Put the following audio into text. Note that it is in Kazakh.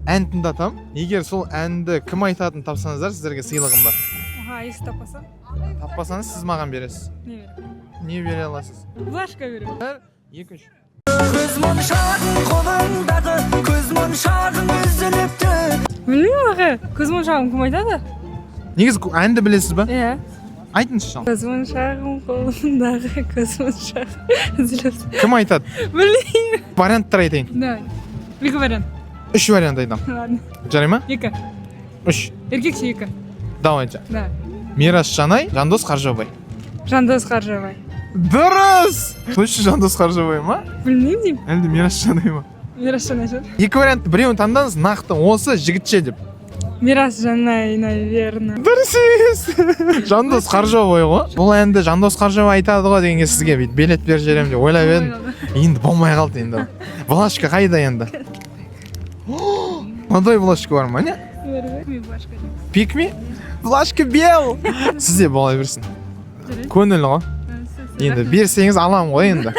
ән тыңдатам. Егер сол әнді кім айтатынын тапсаңыздар, сіздерге сыйлығым бар. Есі таппасам? Таппасаңыз, сіз маған бересіз. Не берем? Не бере аласыз? Флешка берем. 1, 2, 3. Көз моншағың қолыңдағы, көз моншағың үзіліпті. Білмеймін аға, көз моншағым кім айтады? Негізі әнді білесіз ба? Иә. Айтыңызшы шал. Көз моншағым қолымдағы, көз моншағым үзіліпті. Кім айтады? Білмеймін. Варианттар айтайын. Давай. Екі вариант. 3 вариант айтам. Ладно. Жарай ма? Екі. 3. Еркекше екі. Давайте. Да. Мирас Жанай, Жандос Қаржабай. Жандос Қаржабай. Дұрыс! Точно Жандос Қаржабай ма? Білмеймін деймін. Әлде Мирас Жанай ма? Мирас Жанай шығар. Екі вариантты біреуін таңдаңыз, нақты осы жігітше деп. Мирас Жанай, наверное. Дұрыс емес. Жандос Қаржабай ғой. Бұл әнді Жандос Қаржабай айтады ғой дегенге сізге бүйтіп билет беріп жіберемін деп ойлап едім. Енді болмай қалды енді. Блашка қайда енді? Мынадай блашка бар ма, не? Пикми? Блашка бел. Сізде бола берсін. Көңіл ғой. Енді берсеңіз аламын ғой енді.